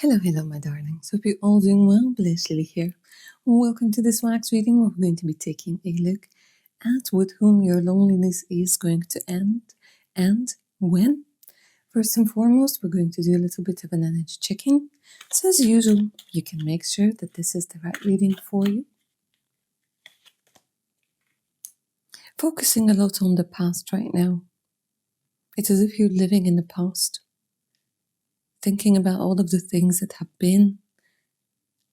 Hello, my darlings. Hope you're all doing well. Bliss Lily here. Welcome to this wax reading where we're going to be taking a look at with whom your loneliness is going to end and when. First and foremost, we're going to do a little bit of an energy check-in. So as usual, you can make sure that this is the right reading for you. Focusing a lot on the past right now. It's as if you're living in the past. Thinking about all of the things that have been.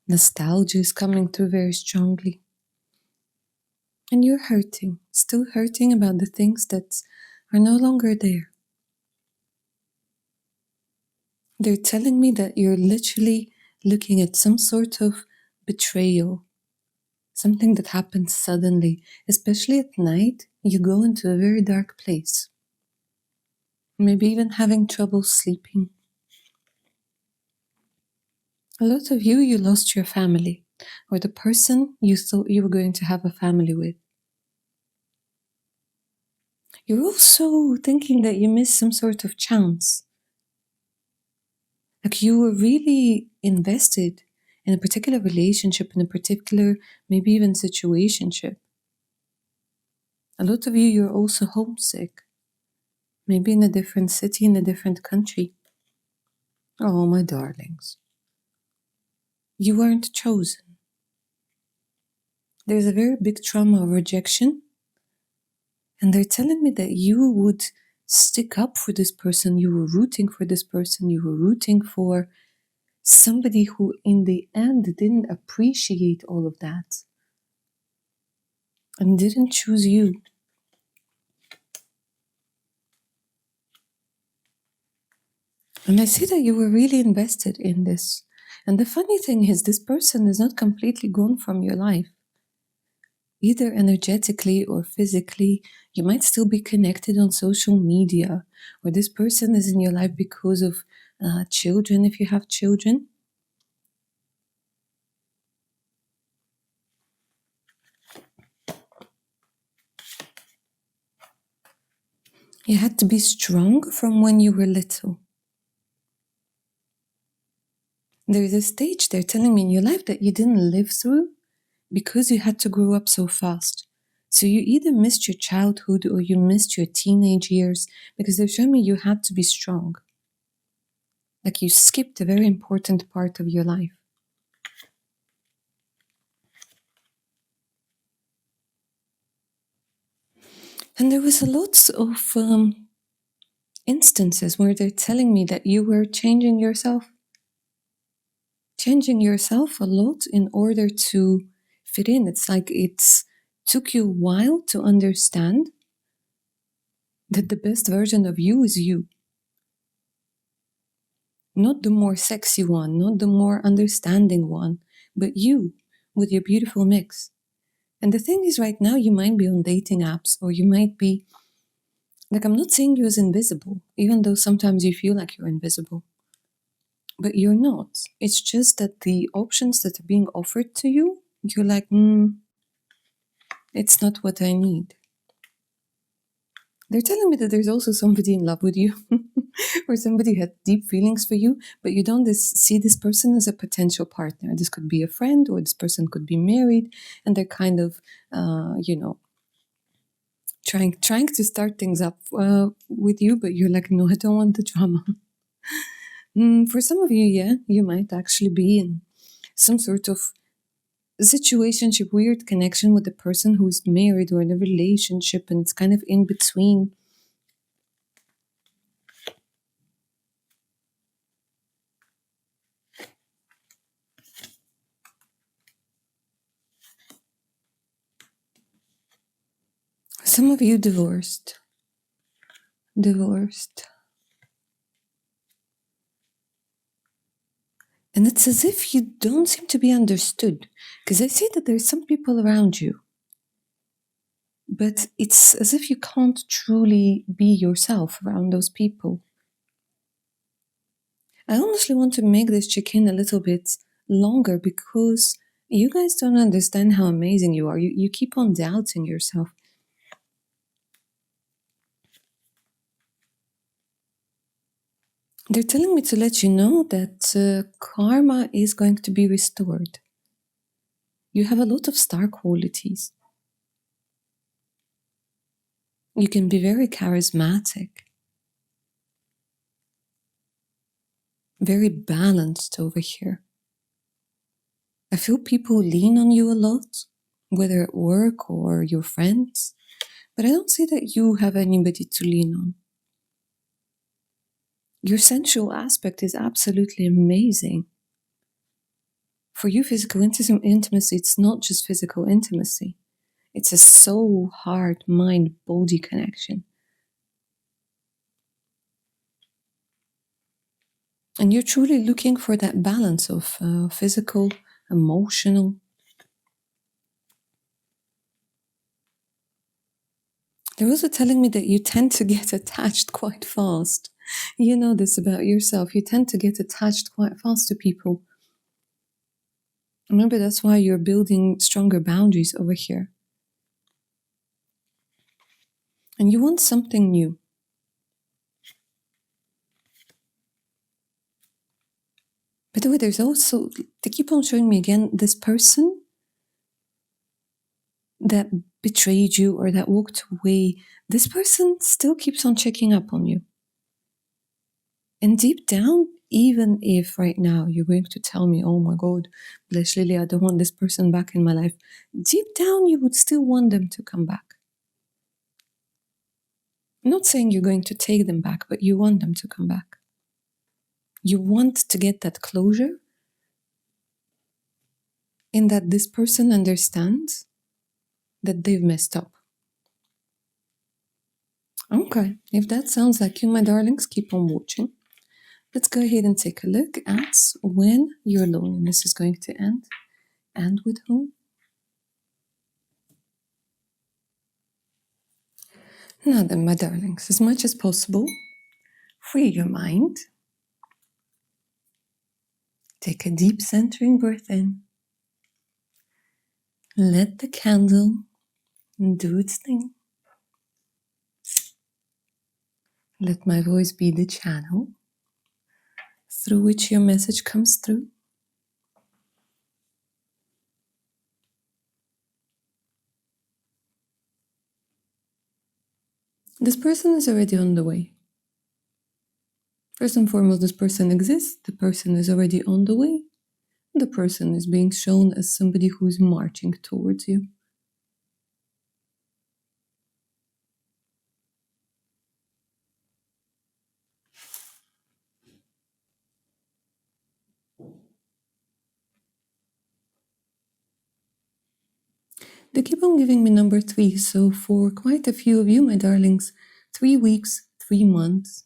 Nostalgia is coming through very strongly. And you're hurting, still hurting about the things that are no longer there. They're telling me that you're literally looking at some sort of betrayal, something that happens suddenly, especially at night. You go into a very dark place, maybe even having trouble sleeping. A lot of you lost your family, or the person you thought you were going to have a family with. You're also thinking that you missed some sort of chance. Like you were really invested in a particular relationship, in a particular, maybe even situationship. A lot of you, you're also homesick. Maybe in a different city, in a different country. Oh, my darlings. You weren't chosen. There's a very big trauma of rejection. And they're telling me that you would stick up for this person. You were rooting for this person. You were rooting for somebody who in the end didn't appreciate all of that and didn't choose you. And I see that you were really invested in this. And the funny thing is, this person is not completely gone from your life. Either energetically or physically, you might still be connected on social media, or this person is in your life because of children, if you have children. You had to be strong from when you were little. There's a stage they're telling me in your life that you didn't live through because you had to grow up so fast. So you either missed your childhood or you missed your teenage years because they're showing me you had to be strong. Like you skipped a very important part of your life. And there was a lot of instances where they're telling me that you were changing yourself a lot in order to fit in. It's like it's took you a while to understand that the best version of you is you. Not the more sexy one, not the more understanding one, but you with your beautiful mix. And the thing is, right now, you might be on dating apps, or you might be, like, I'm not saying you're as invisible, even though sometimes you feel like you're invisible. But you're not. It's just that the options that are being offered to you, you're like, it's not what I need. They're telling me that there's also somebody in love with you or somebody had deep feelings for you, but you don't see this person as a potential partner. This could be a friend, or this person could be married, and they're kind of, trying to start things up with you, but you're like, no, I don't want the drama. For some of you, yeah, you might actually be in some sort of situationship, weird connection with the person who's married or in a relationship, and it's kind of in between. Some of you divorced. And it's as if you don't seem to be understood, because I see that there's some people around you, but it's as if you can't truly be yourself around those people. I honestly want to make this check-in a little bit longer because you guys don't understand how amazing you are. You keep on doubting yourself. They're telling me to let you know that karma is going to be restored. You have a lot of star qualities. You can be very charismatic, very balanced over here. I feel people lean on you a lot, whether at work or your friends, but I don't see that you have anybody to lean on. Your sensual aspect is absolutely amazing. For you, physical intimacy, it's not just physical intimacy. It's a soul, heart, mind, body connection. And you're truly looking for that balance of physical, emotional. They're also telling me that you tend to get attached quite fast. You know this about yourself. You tend to get attached quite fast to people. Remember, that's why you're building stronger boundaries over here. And you want something new. By the way, there's also, they keep on showing me again, this person that betrayed you or that walked away. This person still keeps on checking up on you. And deep down, even if right now you're going to tell me, oh my God, Blush Lily, I don't want this person back in my life. Deep down, you would still want them to come back. I'm not saying you're going to take them back, but you want them to come back. You want to get that closure in that this person understands that they've messed up. Okay, if that sounds like you, my darlings, keep on watching. Let's go ahead and take a look at when your loneliness is going to end and with whom. Now then, my darlings, as much as possible, free your mind. Take a deep centering breath in. Let the candle do its thing. Let my voice be the channel through which your message comes through. This person is already on the way. First and foremost, this person exists. The person is already on the way. The person is being shown as somebody who is marching towards you. They keep on giving me number 3, so for quite a few of you, my darlings, 3 weeks, 3 months.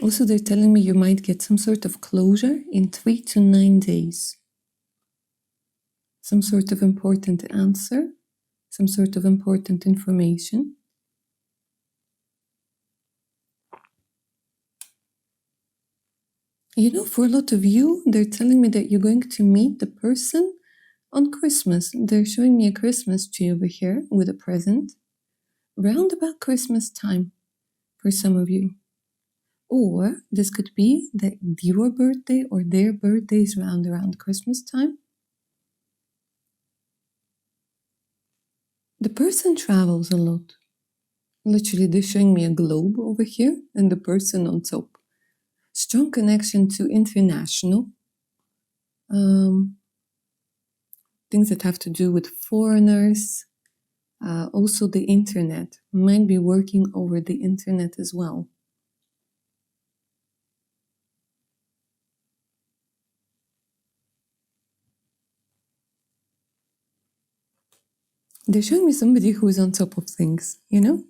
Also, they're telling me you might get some sort of closure in 3 to 9 days. Some sort of important answer, some sort of important information. You know, for a lot of you, they're telling me that you're going to meet the person on Christmas. They're showing me a Christmas tree over here with a present. Round about Christmas time for some of you. Or this could be that your birthday or their birthday is around Christmas time. The person travels a lot. Literally, they're showing me a globe over here and the person on top. Strong connection to international. Things that have to do with foreigners. Also the internet. Might be working over the internet as well. They're showing me somebody who is on top of things, you know?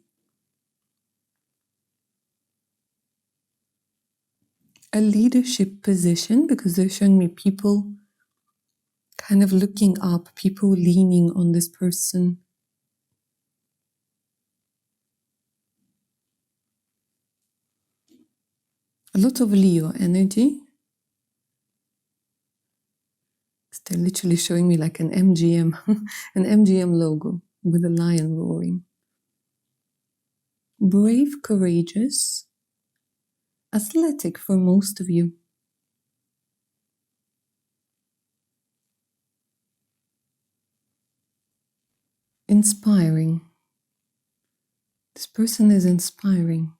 A leadership position, because they're showing me people kind of looking up, people leaning on this person. A lot of Leo energy. They're literally showing me like an MGM, an MGM logo. with a lion roaring. Brave, courageous, athletic for most of you. Inspiring. This person is inspiring.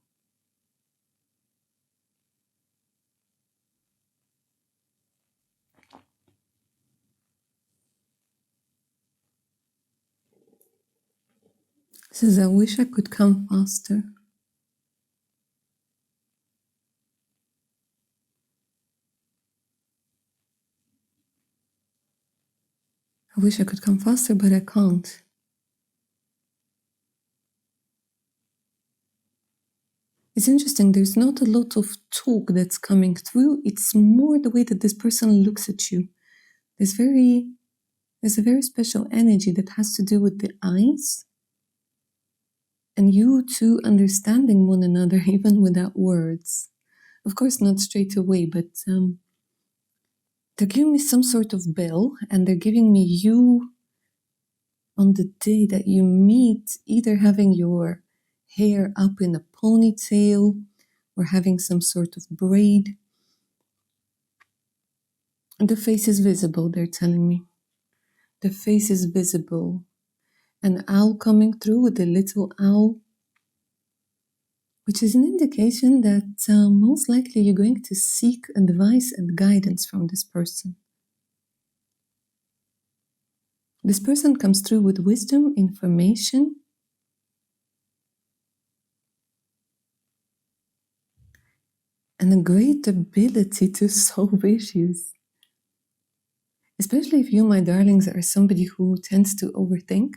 Says, I wish I could come faster. I wish I could come faster, but I can't. It's interesting, there's not a lot of talk that's coming through. It's more the way that this person looks at you. There's a very special energy that has to do with the eyes and you two understanding one another even without words. Of course, not straight away, but they're giving me some sort of bell, and they're giving me you on the day that you meet, either having your hair up in a ponytail or having some sort of braid. And the face is visible, they're telling me. The face is visible. An owl coming through with a little owl, which is an indication that most likely you're going to seek advice and guidance from this person. This person comes through with wisdom, information, and a great ability to solve issues. Especially if you, my darlings, are somebody who tends to overthink,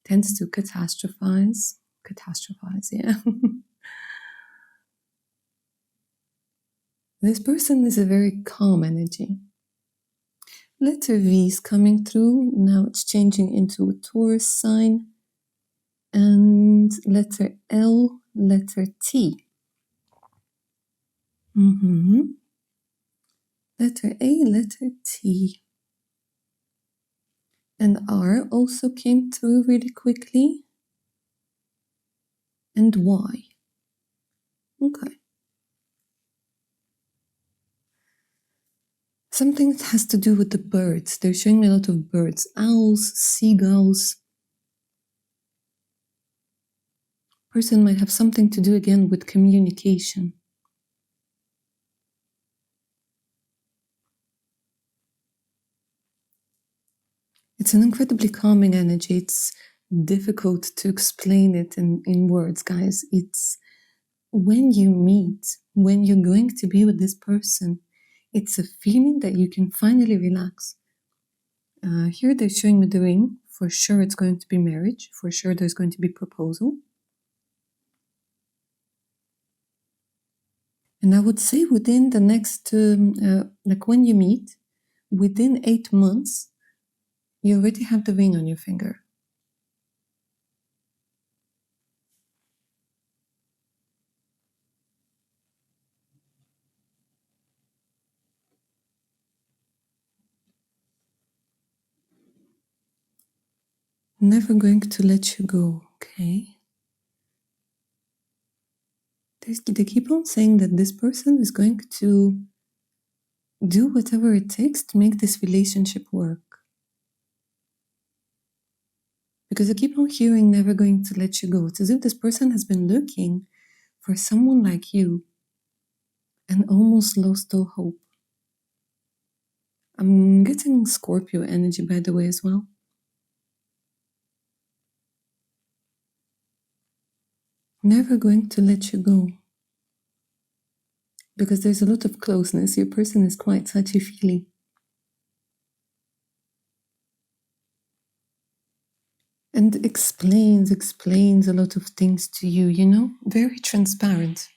tends to catastrophize, yeah. This person is a very calm energy. Letter V is coming through. Now it's changing into a Taurus sign. And letter L, letter T. Letter A, letter T. And R also came through really quickly. And Y. Okay. Something that has to do with the birds. They're showing me a lot of birds. Owls, seagulls. Person might have something to do again with communication. It's an incredibly calming energy. It's difficult to explain it in words, guys. It's when you meet, when you're going to be with this person, it's a feeling that you can finally relax. Here they're showing me the ring. For sure it's going to be marriage. For sure there's going to be proposal. And I would say within the next, like when you meet, within 8 months, you already have the ring on your finger. Never going to let you go, okay? They keep on saying that this person is going to do whatever it takes to make this relationship work. Because I keep on hearing never going to let you go. It's as if this person has been looking for someone like you and almost lost all hope. I'm getting Scorpio energy, by the way, as well. Never going to let you go. Because there's a lot of closeness. Your person is quite touchy-feely. And explains a lot of things to you, you know? Very transparent.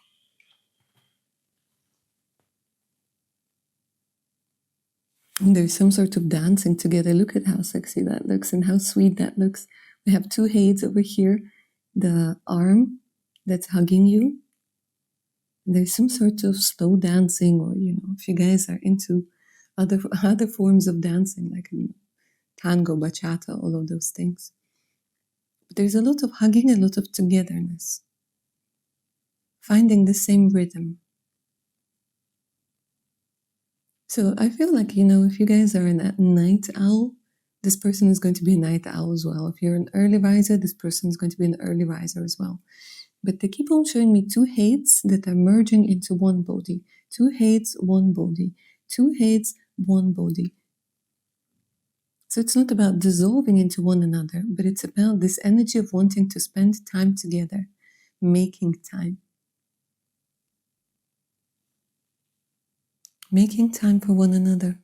And there's some sort of dancing together. Look at how sexy that looks and how sweet that looks. We have two heads over here. The arm that's hugging you. There's some sort of slow dancing, or, you know, if you guys are into other forms of dancing, like, you know, tango, bachata, all of those things. But there's a lot of hugging, a lot of togetherness, finding the same rhythm. So I feel like, if you guys are a night owl, this person is going to be a night owl as well. If you're an early riser, this person is going to be an early riser as well. But they keep on showing me two heads that are merging into one body. Two heads, one body. Two heads, one body. So it's not about dissolving into one another, but it's about this energy of wanting to spend time together, making time. Making time for one another.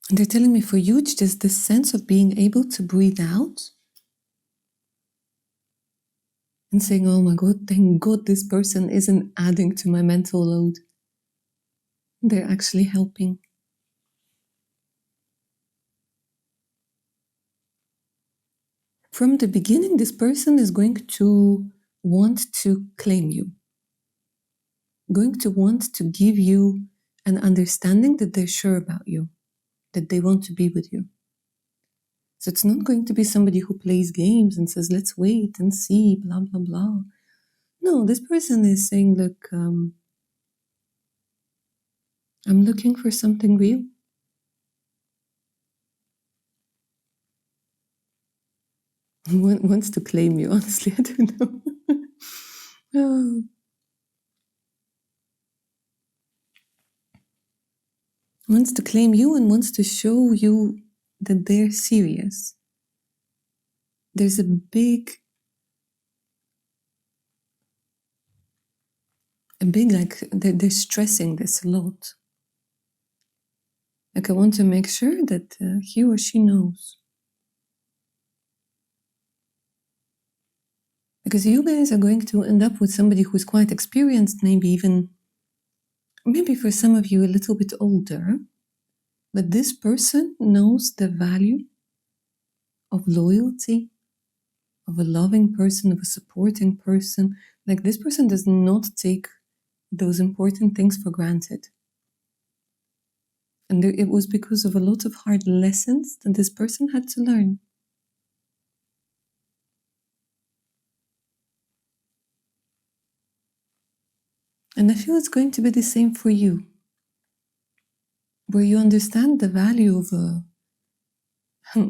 And they're telling me for you, it's just this sense of being able to breathe out and saying, oh my God, thank God this person isn't adding to my mental load. They're actually helping. From the beginning, this person is going to want to claim you, going to want to give you an understanding that they're sure about you, that they want to be with you. So it's not going to be somebody who plays games and says, let's wait and see, blah, blah, blah. No, this person is saying, look, I'm looking for something real. Wants to claim you, honestly, I don't know. Oh. Wants to claim you and wants to show you that they're serious. There's a big, like, they're stressing this a lot. Like, I want to make sure that he or she knows. Because you guys are going to end up with somebody who's quite experienced, maybe for some of you a little bit older, but this person knows the value of loyalty, of a loving person, of a supporting person. Like, this person does not take those important things for granted. And it was because of a lot of hard lessons that this person had to learn. And I feel it's going to be the same for you, where you understand the value of a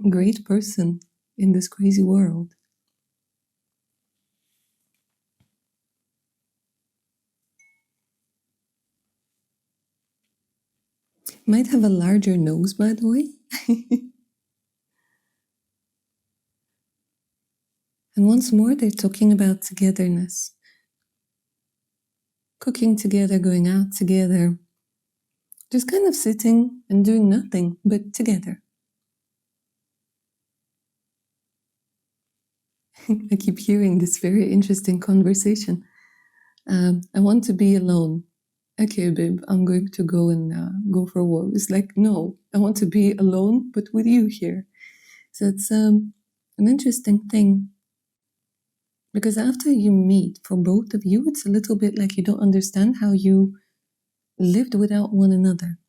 great person in this crazy world. Might have a larger nose, by the way. And once more, they're talking about togetherness. Cooking together, going out together. Just kind of sitting and doing nothing, but together. I keep hearing this very interesting conversation. I want to be alone. Okay, babe, I'm going to go and go for a walk. It's like, no, I want to be alone, but with you here. So it's an interesting thing. Because after you meet, for both of you, it's a little bit like you don't understand how you lived without one another.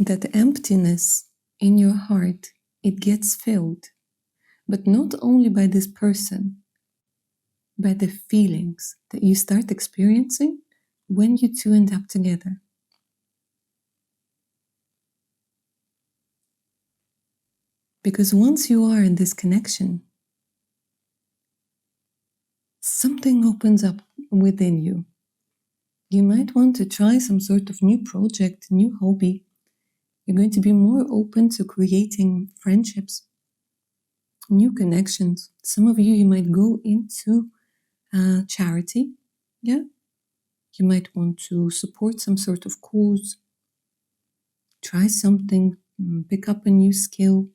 That emptiness in your heart, it gets filled. But not only by this person, by the feelings that you start experiencing when you two end up together. Because once you are in this connection, something opens up within you. You might want to try some sort of new project, new hobby. You're going to be more open to creating friendships, new connections. Some of you might go into charity. Yeah. You might want to support some sort of cause, try something, pick up a new skill.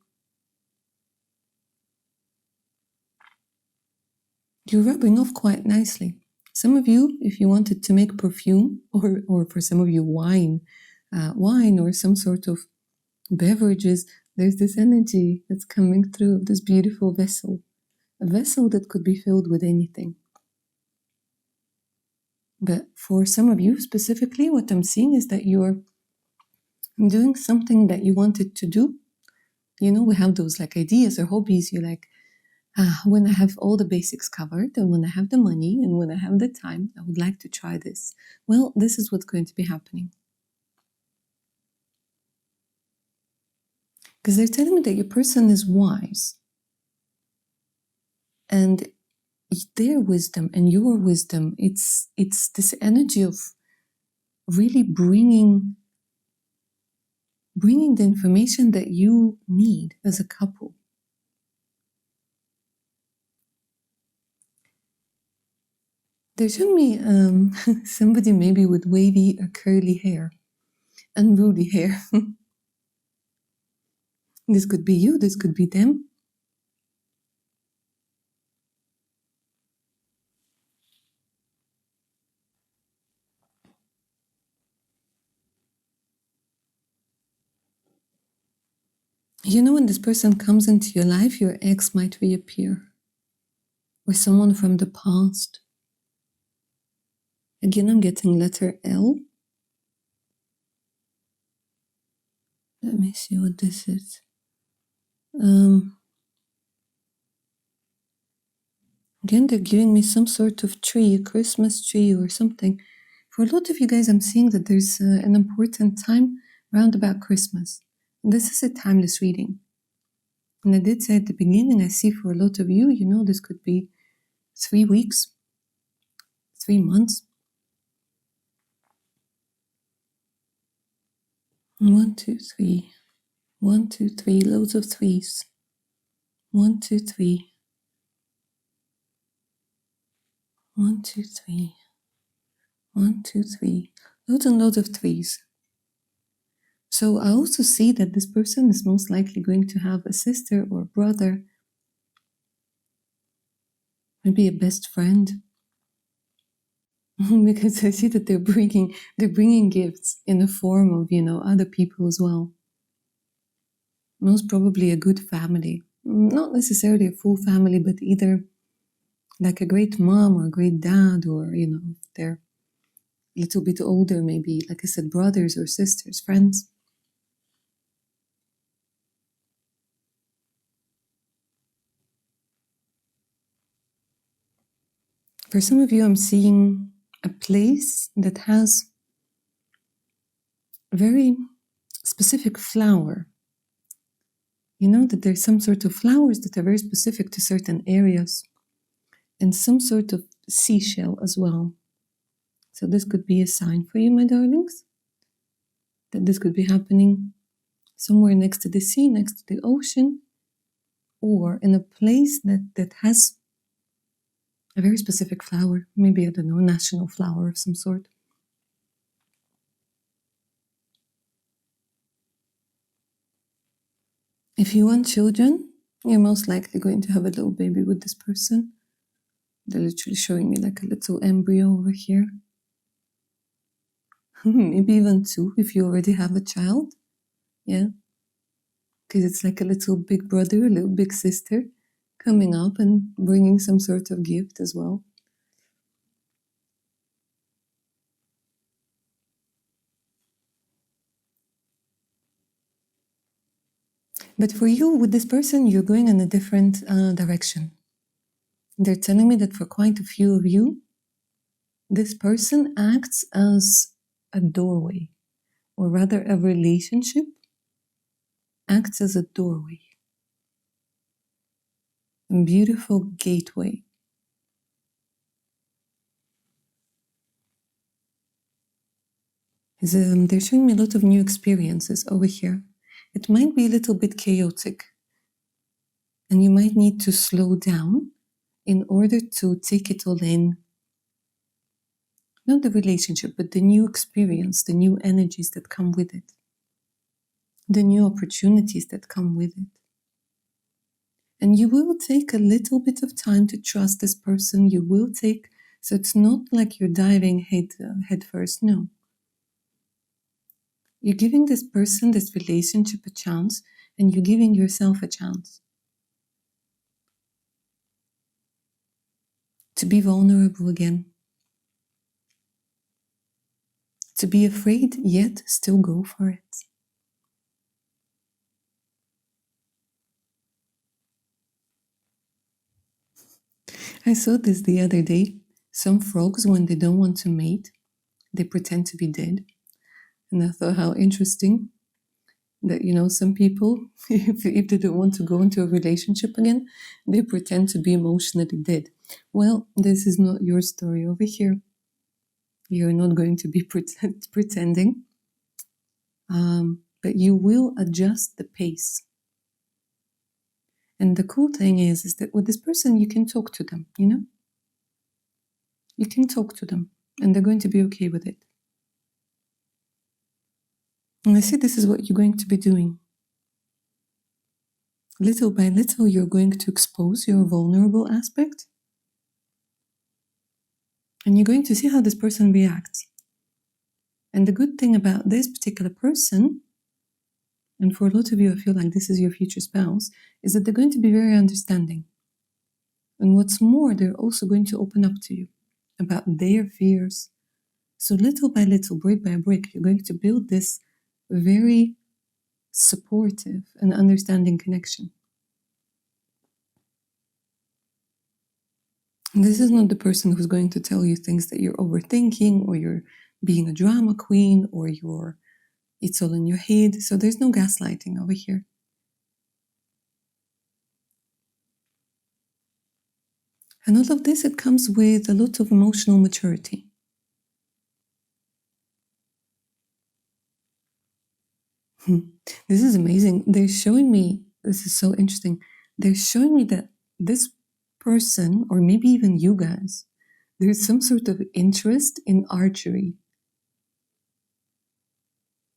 You're rubbing off quite nicely. Some of you, if you wanted to make perfume, or for some of you wine or some sort of beverages, there's this energy that's coming through, this beautiful vessel. A vessel that could be filled with anything. But for some of you specifically, what I'm seeing is that you're doing something that you wanted to do. You know, we have those like ideas or hobbies. You're like, when I have all the basics covered and when I have the money and when I have the time, I would like to try this. Well, this is what's going to be happening. Because they're telling me that your person is wise. And their wisdom and your wisdom, it's this energy of really bringing the information that you need as a couple. There should be somebody maybe with wavy or curly hair, unruly hair. This could be you, this could be them. You know, when this person comes into your life, your ex might reappear. Or someone from the past. Again, I'm getting letter L. Let me see what this is. Again, they're giving me some sort of tree, a Christmas tree or something. For a lot of you guys, I'm seeing that there's an important time around about Christmas. And this is a timeless reading. And I did say at the beginning, I see for a lot of you, you know, this could be 3 weeks, 3 months. 1, 2, 3. 1, 2, 3. Loads of threes. 1, 2, 3. 1, 2, 3. 1, 2, 3. Loads and loads of threes. So I also see that this person is most likely going to have a sister or a brother, maybe a best friend, because I see that they're bringing gifts in the form of, you know, other people as well. Most probably a good family, not necessarily a full family, but either like a great mom or a great dad, or, you know, if they're a little bit older, maybe, like I said, brothers or sisters, friends. For some of you, I'm seeing a place that has a very specific flower. You know that there's some sort of flowers that are very specific to certain areas, and some sort of seashell as well. So this could be a sign for you, my darlings, that this could be happening somewhere next to the sea, next to the ocean, or in a place that has a very specific flower, maybe, I don't know, a national flower of some sort. If you want children, you're most likely going to have a little baby with this person. They're literally showing me like a little embryo over here. Maybe even 2 if you already have a child. Yeah. Because it's like a little big brother, a little big sister coming up and bringing some sort of gift as well. But for you, with this person, you're going in a different direction. They're telling me that for quite a few of you, this person acts as a doorway, or rather a relationship acts as a doorway, a beautiful gateway. They're showing me a lot of new experiences over here. It might be a little bit chaotic, and you might need to slow down in order to take it all in. Not the relationship, but the new experience, the new energies that come with it, the new opportunities that come with it. And you will take a little bit of time to trust this person. You will take, so it's not like you're diving head first. No. You're giving this person, this relationship, a chance, and you're giving yourself a chance to be vulnerable again. to be afraid, yet still go for it. I saw this the other day. Some frogs, when they don't want to mate, they pretend to be dead. And I thought how interesting that, some people, if they don't want to go into a relationship again, they pretend to be emotionally dead. Well, this is not your story over here. You're not going to be pretending, but you will adjust the pace. And the cool thing is that with this person, you can talk to them, You can talk to them, and they're going to be okay with it. And I see this is what you're going to be doing. Little by little, you're going to expose your vulnerable aspect. And you're going to see how this person reacts. And the good thing about this particular person, and for a lot of you, I feel like this is your future spouse, is that they're going to be very understanding. And what's more, they're also going to open up to you about their fears. So little by little, brick by brick, you're going to build this very supportive and understanding connection. And this is not the person who's going to tell you things that you're overthinking, or you're being a drama queen, or it's all in your head. So there's no gaslighting over here. And all of this, it comes with a lot of emotional maturity. This is amazing. They're showing me, this is so interesting. They're showing me that this person, or maybe even you guys, there's some sort of interest in archery.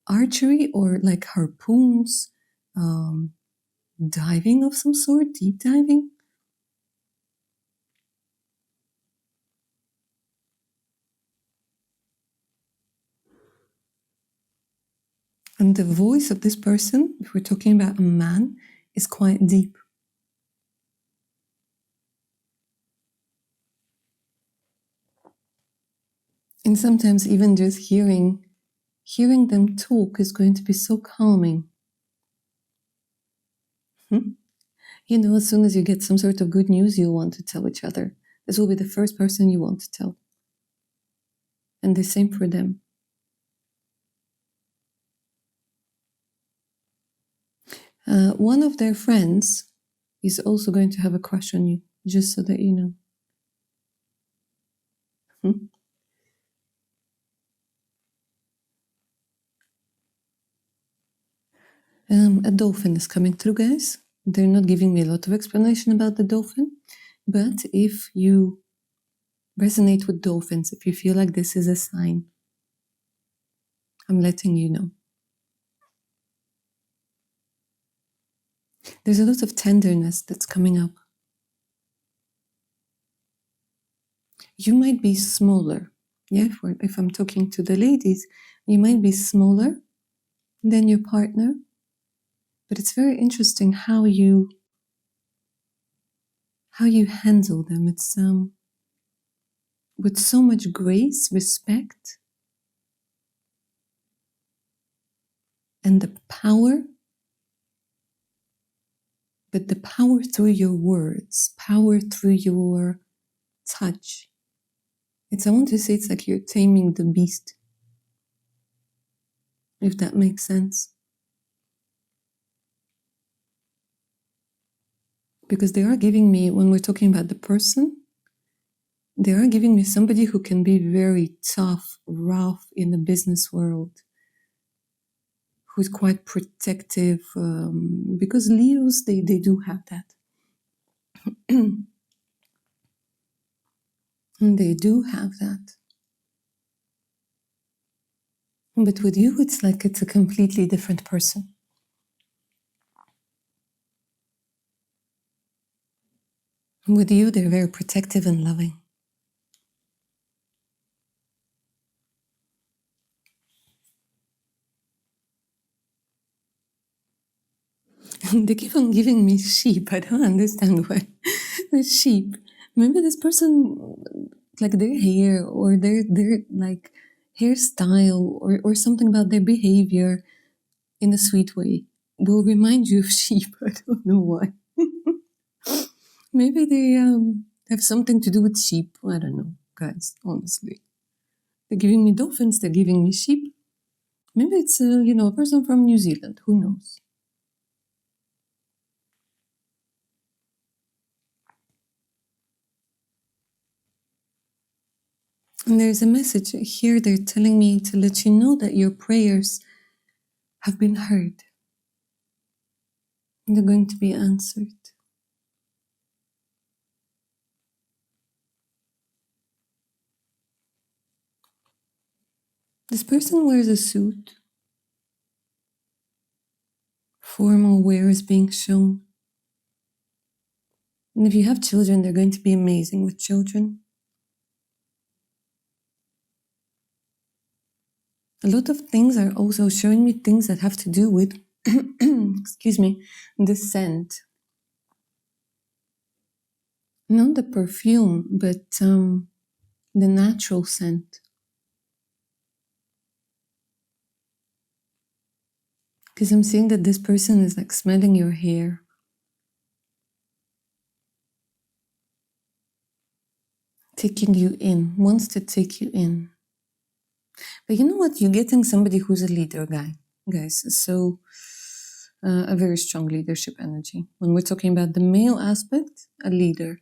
Archery, or like harpoons, diving of some sort, deep diving. And the voice of this person, if we're talking about a man, is quite deep. And sometimes even just hearing them talk is going to be so calming. As soon as you get some sort of good news, you'll want to tell each other. This will be the first person you want to tell. And the same for them. One of their friends is also going to have a crush on you, just so that you know. A dolphin is coming through, guys. They're not giving me a lot of explanation about the dolphin, but if you resonate with dolphins, if you feel like this is a sign, I'm letting you know. There's a lot of tenderness that's coming up. You might be smaller. Yeah, if I'm talking to the ladies, you might be smaller than your partner, but it's very interesting how you handle them. It's with so much grace, respect, and the power, but the power through your words, power through your touch. I want to say it's like you're taming the beast, if that makes sense. Because they are giving me, when we're talking about the person, they are giving me somebody who can be very tough, rough in the business world, who's quite protective, because Leos, they do have that. They do have that. But with you, it's like it's a completely different person. With you, they're very protective and loving. They keep on giving me sheep. I don't understand why. The sheep. Maybe this person, like their hair or their like hairstyle or something about their behavior in a sweet way will remind you of sheep. I don't know why. Maybe they have something to do with sheep. I don't know, guys, honestly. They're giving me dolphins, they're giving me sheep. Maybe it's a person from New Zealand, who knows? And there's a message here, they're telling me to let you know that your prayers have been heard. And they're going to be answered. This person wears a suit. Formal wear is being shown. And if you have children, they're going to be amazing with children. A lot of things are also showing me things that have to do with, excuse me, the scent. Not the perfume, but the natural scent. Because I'm seeing that this person is like smelling your hair. Taking you in, wants to take you in. But you know what? You're getting somebody who's a leader, guys. So a very strong leadership energy. When we're talking about the male aspect, a leader.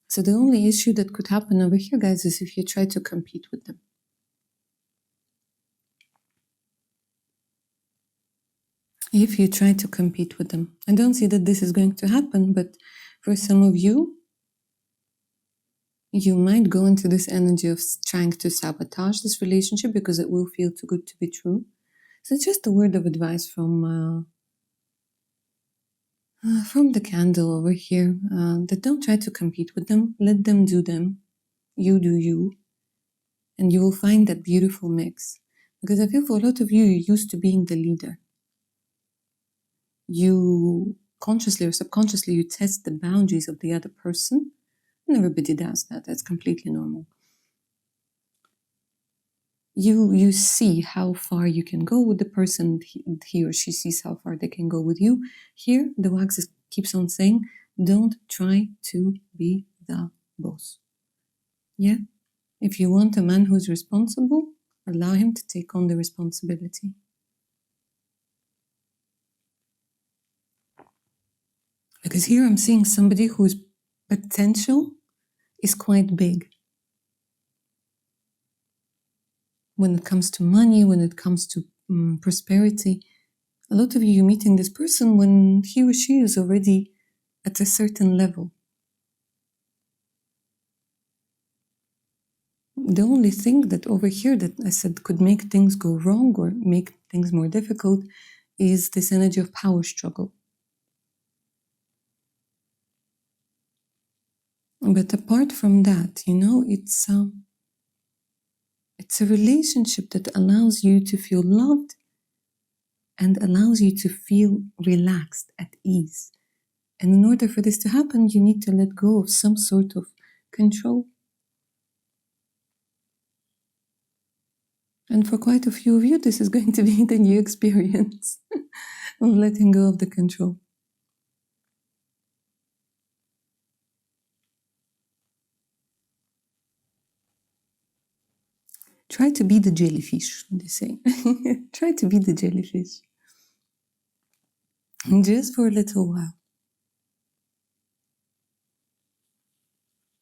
So the only issue that could happen over here, guys, is if you try to compete with them. If you try to compete with them. I don't see that this is going to happen, but for some of you, you might go into this energy of trying to sabotage this relationship because it will feel too good to be true. So it's just a word of advice from the candle over here, that don't try to compete with them. Let them do them. You do you. And you will find that beautiful mix. Because I feel for a lot of you, you're used to being the leader. You consciously or subconsciously, you test the boundaries of the other person. And everybody does that. That's completely normal. You see how far you can go with the person. He or she sees how far they can go with you. Here, the wax keeps on saying, don't try to be the boss. Yeah? If you want a man who's responsible, allow him to take on the responsibility. Because here I'm seeing somebody whose potential is quite big. When it comes to money, when it comes to prosperity, a lot of you are meeting this person when he or she is already at a certain level. The only thing that over here that I said could make things go wrong or make things more difficult is this energy of power struggle. But apart from that, it's a relationship that allows you to feel loved and allows you to feel relaxed, at ease. And in order for this to happen, you need to let go of some sort of control. And for quite a few of you, this is going to be the new experience of letting go of the control. Try to be the jellyfish, they say. Try to be the jellyfish. Just for a little while.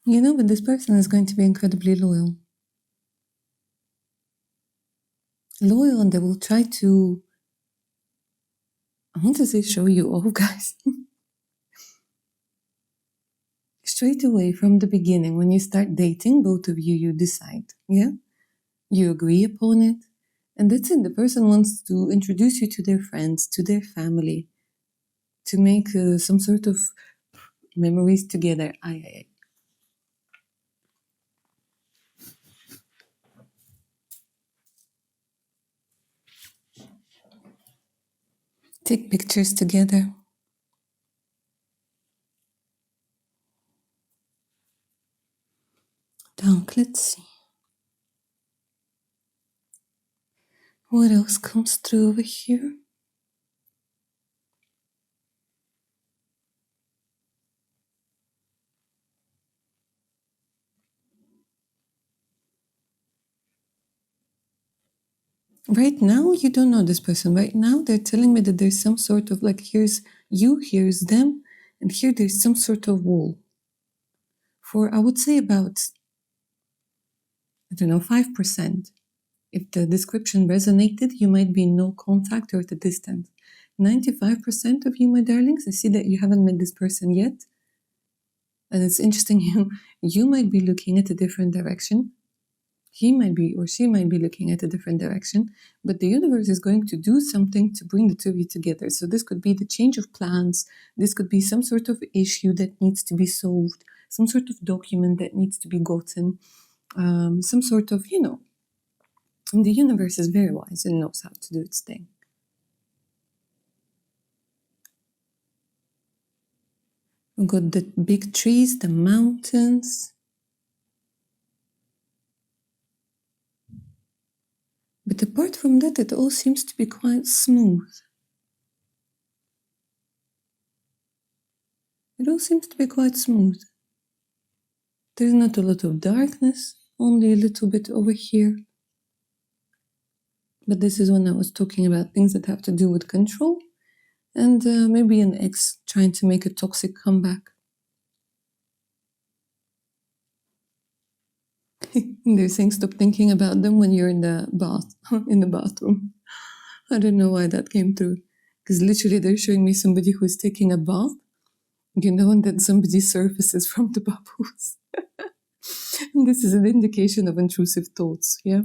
But this person is going to be incredibly loyal. Loyal, and they will try to, I want to say show you off, guys. Straight away from the beginning, when you start dating, both of you decide, yeah? You agree upon it, and that's it. The person wants to introduce you to their friends, to their family, to make some sort of memories together. Take pictures together. Donc, let's see. What else comes through over here? Right now, you don't know this person. Right now, they're telling me that there's some sort of like, here's you, here's them, and here there's some sort of wall. For, I would say about, I don't know, 5%. If the description resonated, you might be in no contact or at a distance. 95% of you, my darlings, I see that you haven't met this person yet. And it's interesting, you might be looking at a different direction. He might be or she might be looking at a different direction, but the universe is going to do something to bring the two of you together. So this could be the change of plans. This could be some sort of issue that needs to be solved, some sort of document that needs to be gotten, some sort of, and the universe is very wise and knows how to do its thing. We've got the big trees, the mountains. But apart from that, it all seems to be quite smooth. It all seems to be quite smooth. There's not a lot of darkness, only a little bit over here. But this is when I was talking about things that have to do with control and maybe an ex trying to make a toxic comeback. They're saying stop thinking about them when you're in the bathroom. I don't know why that came through. Because literally they're showing me somebody who's taking a bath, and that somebody surfaces from the bubbles. And this is an indication of intrusive thoughts, yeah?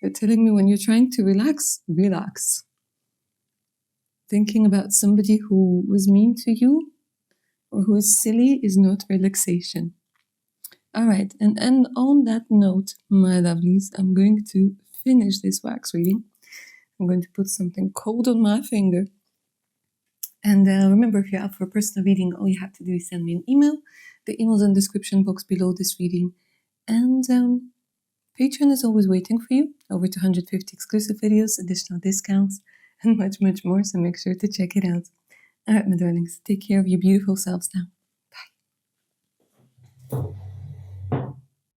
They're telling me when you're trying to relax, relax. Thinking about somebody who was mean to you or who is silly is not relaxation. All right, and on that note, my lovelies, I'm going to finish this wax reading. I'm going to put something cold on my finger. And remember, if you're up for a personal reading, all you have to do is send me an email. The email's in the description box below this reading. And Patreon is always waiting for you. Over 250 exclusive videos, additional discounts, and much, much more. So make sure to check it out. All right, my darlings, take care of your beautiful selves now. Bye.